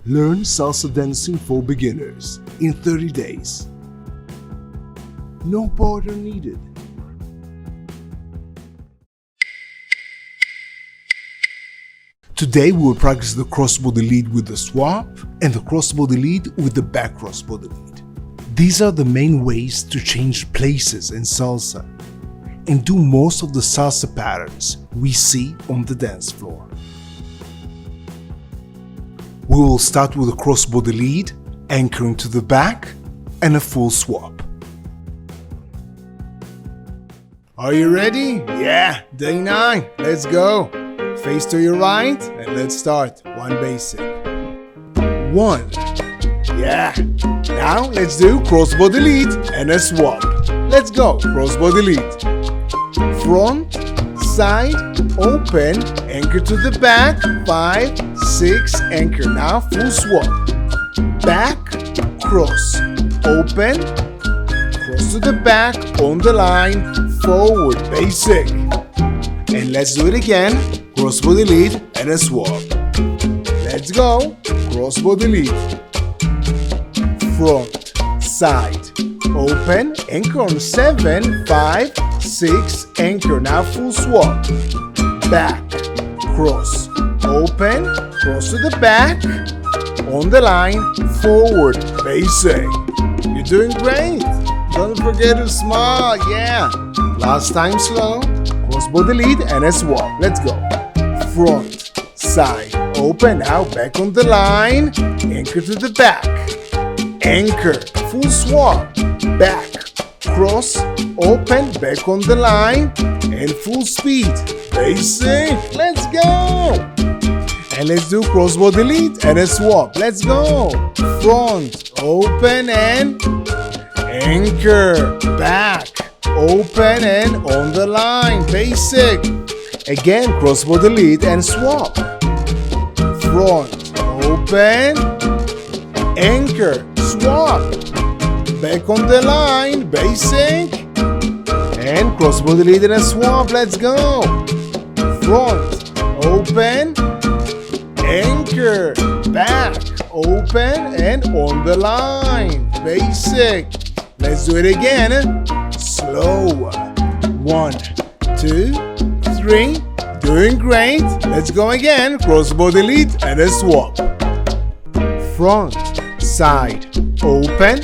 Learn salsa dancing for beginners in 30 days. No partner needed. Today we will practice the crossbody lead with the swap and the crossbody lead with the back crossbody lead. These are the main ways to change places in salsa and do most of the salsa patterns we see on the dance floor. We will start with a crossbody lead, anchoring to the back, and a full swap. Are you ready? Yeah, day 9. Let's go. Face to your right, and let's start. One basic. 1. Yeah. Now let's do crossbody lead and a swap. Let's go. Crossbody lead. Front, side, open, anchor to the back, 5, 6, anchor. Now full swap. Back, cross, open, cross to the back, on the line, forward, basic. And let's do it again. Crossbody lead and a swap. Let's go. Crossbody lead. Front, side, open, anchor on 7, 5, 6, anchor. Now full swap. Back, cross, open, cross to the back, on the line, forward, basic. You're doing great. Don't forget to smile, yeah. Last time slow. Crossbody lead and a swap. Let's go. Front, side, open, now back on the line, anchor to the back, anchor, full swap, back, cross, open, back on the line, and full speed, basic, let's go! And let's do crossbody lead and a swap, let's go! Front, open and anchor, back, open and on the line, basic. Again, crossbody lead and swap. Front, open, anchor, swap. Back on the line, basic. And crossbody lead and a swap, let's go. Front, open, anchor, back, open, and on the line, basic. Let's do it again. Slow. 1, 2, 3, doing great. Let's go again. Crossbody lead and a swap. Front, side, open,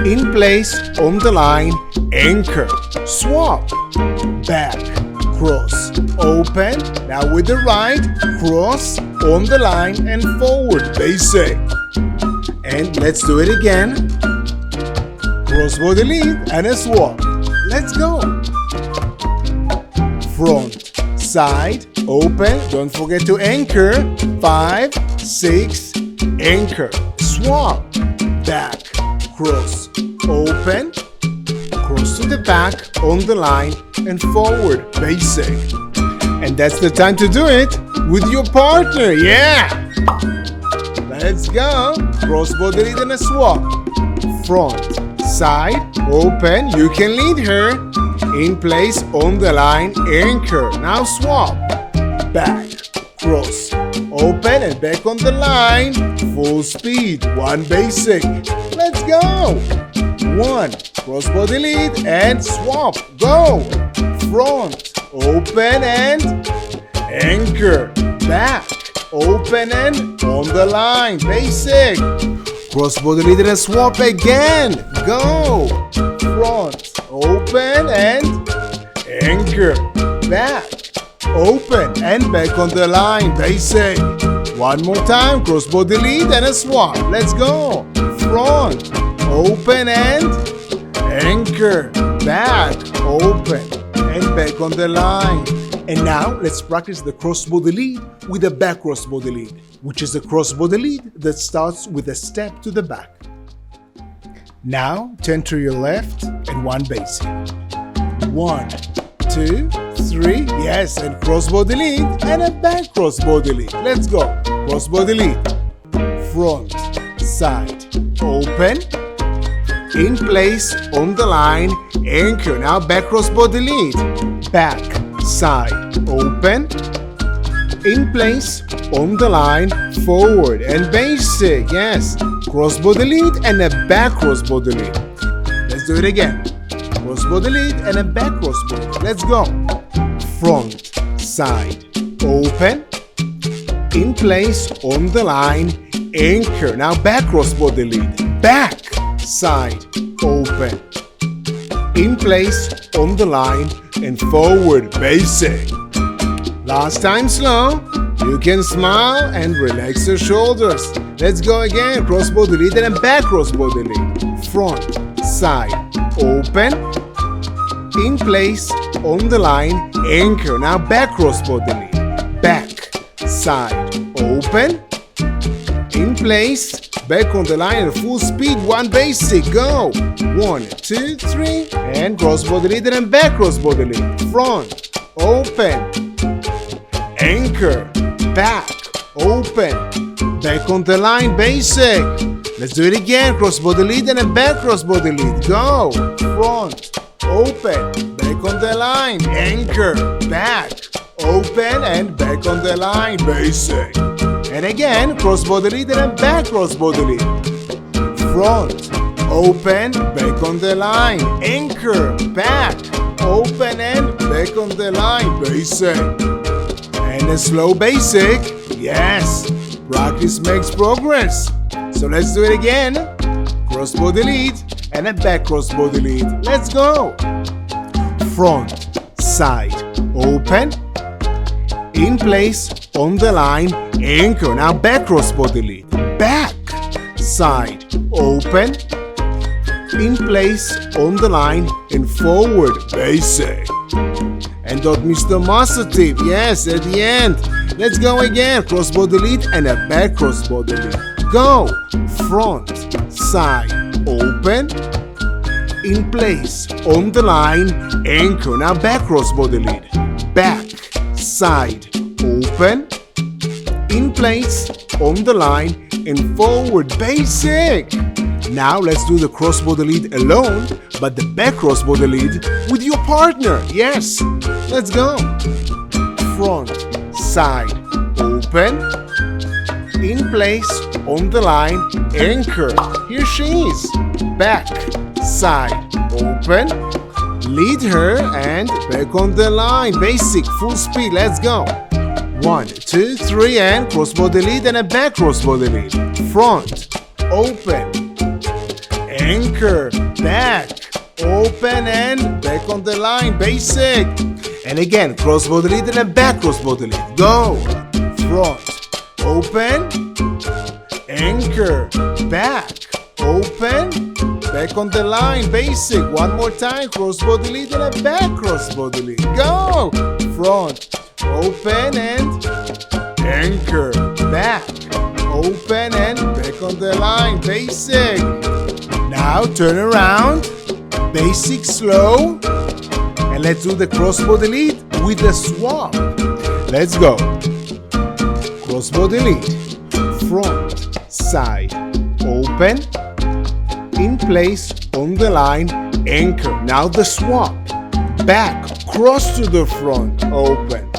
in place, on the line, anchor, swap, back, cross, open, now with the right, cross, on the line and forward, basic. And let's do it again. Crossbody lead and a swap. Let's go. Front, side, open, don't forget to anchor, 5, 6, anchor, swap, back, cross, open, cross to the back, on the line, and forward, basic. And that's the time to do it with your partner, yeah! Let's go, crossbody lead and a swap. Front, side, open, you can lead her. In place, on the line, anchor. Now swap. Back, cross, open and back on the line. Full speed, 1 basic. Let's go. 1, crossbody lead and swap. Go. Front, open and anchor. Back, open and on the line. Basic. Crossbody lead and a swap again. Go. Front, open and anchor, back, open and back on the line, basic. One more time, crossbody lead and a swap. Let's go. Front, open and anchor, back, open and back on the line. And now let's practice the crossbody lead with a back crossbody lead, which is a crossbody lead that starts with a step to the back. Now, turn to your left and 1 basic. 1, 2, 3, yes, and crossbody lead and a back crossbody lead. Let's go. Crossbody lead. Front, side, open, in place, on the line, anchor. Now back crossbody lead. Back, side, open, in place, on the line, forward and basic. Yes, crossbody lead and a back crossbody lead. Let's do it again. Crossbody lead and a back crossbody lead. Let's go. Front, side, open, in place, on the line, anchor. Now back crossbody lead. Back, side, open, in place, on the line, and forward basic. Last time slow. You can smile and relax your shoulders. Let's go again. Crossbody lead and back crossbody lead. Front, side, open, in place, on the line, anchor. Now back crossbody lead. Back, side, open, in place, back on the line at full speed. One basic. Go. 1, 2, 3. And crossbody lead and back crossbody lead. Front, open, anchor, back, open, back on the line, basic. Let's do it again. Crossbody lead and a back crossbody lead. Go. Front, open, back on the line, anchor, back, open and back on the line, basic. And again, crossbody lead and a back crossbody lead. Front, open, back on the line, anchor, back, open and back on the line, basic. And a slow basic. Yes, practice makes progress. So let's do it again. Crossbody lead and a back crossbody lead. Let's go. Front, side, open, in place, on the line, anchor. Now back crossbody lead. Back, side, open, in place, on the line, and forward basic. And don't miss the muscle tip. Yes, at the end. Let's go again. Crossbody lead and a back crossbody lead. Go. Front, side, open, in place, on the line, anchor. Now back crossbody lead. Back, side, open, in place, on the line, and forward basic. Now let's do the crossbody lead alone, but the back crossbody lead with your partner. Yes, let's go. Front, side, open, in place, on the line, anchor. Here she is. Back, side, open, lead her and back on the line. Basic, full speed. Let's go. 1, 2, 3 and crossbody lead and a back crossbody lead. Front, open, anchor, back, open and back on the line, basic. And again, crossbody lead and a back crossbody lead. Go. Front, open, anchor, back, open, back on the line, basic. One more time, crossbody lead and a back crossbody lead. Go. Front, open and anchor, back, open and back on the line, basic. Now turn around, basic, slow, and let's do the crossbody lead with a swap. Let's go. Crossbody lead, front, side, open, in place, on the line, anchor. Now the swap. Back, cross to the front, open,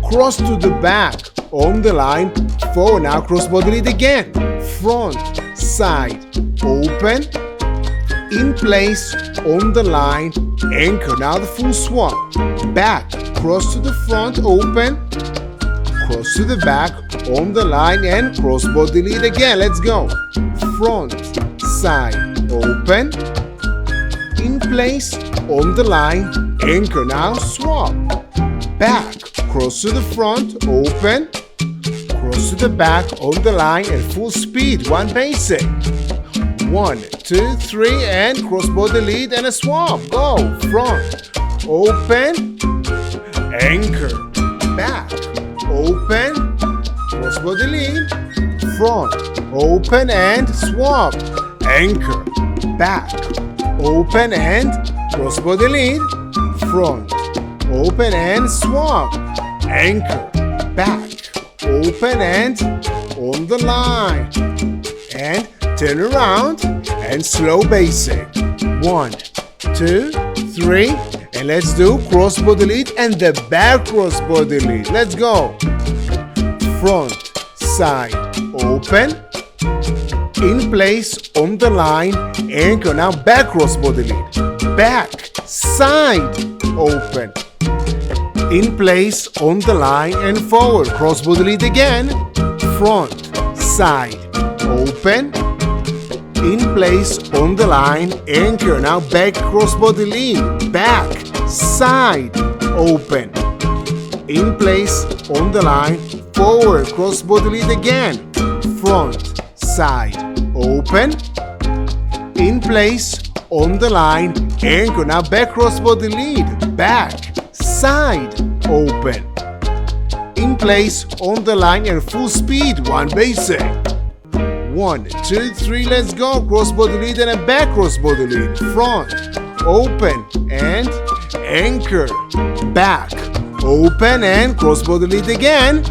cross to the back, on the line, forward. Now crossbody lead again. Front, side, open, in place, on the line, anchor. Now the full swap. Back, cross to the front, open, cross to the back, on the line, and crossbody lead again. Let's go. Front, side, open, in place, on the line, anchor. Now swap. Back, cross to the front, open, cross to the back, on the line, and full speed. One basic. 1, 2, 3, and crossbody lead and a swap. Go. Front, open, anchor, back, open, crossbody lead, front, open and swap, anchor, back, open and crossbody lead, front, open and swap, anchor, back, open and on the line, and turn around and slow basic. 1, 2, 3, and let's do crossbody lead and the back crossbody lead. Let's go. front, side, open, in place on the line, anchor. Now back crossbody lead, back, side, open, in place on the line and forward, crossbody lead again, front, side, open, in place on the line, anchor. Now back crossbody lead, back, side, open, in place on the line, forward, crossbody lead again, front, side, open, in place on the line, anchor. Now back crossbody lead, back, side, open, in place on the line and full speed, one basic. 1, 2, 3, let's go. Crossbody lead and a back crossbody lead. Front, open and anchor. Back, open and crossbody lead again.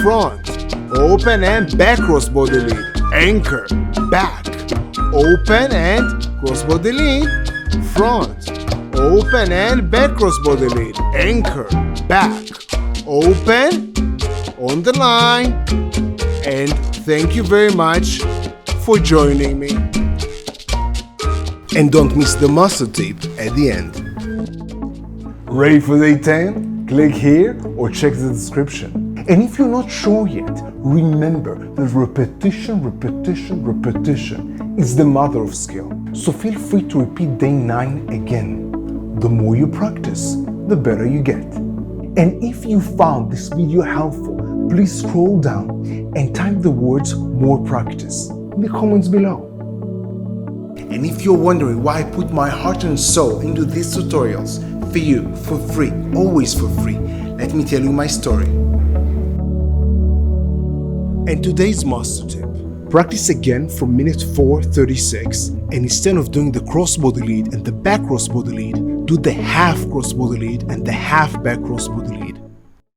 Front, open and back crossbody lead. Anchor, back, open and crossbody lead. Front, open and back crossbody lead. Anchor, back, open, on the line. And thank you very much for joining me. And don't miss the muscle tip at the end. Ready for day 10? Click here or check the description. And if you're not sure yet, remember that repetition is the mother of skill. So feel free to repeat day 9 again. The more you practice, the better you get. And if you found this video helpful, please scroll down and type the words "more practice" in the comments below. And if you're wondering why I put my heart and soul into these tutorials for you, for free, always for free, let me tell you my story. And today's master tip. Practice again from minute 4:36, and instead of doing the crossbody lead and the back crossbody lead, do the half crossbody lead and the half back crossbody lead.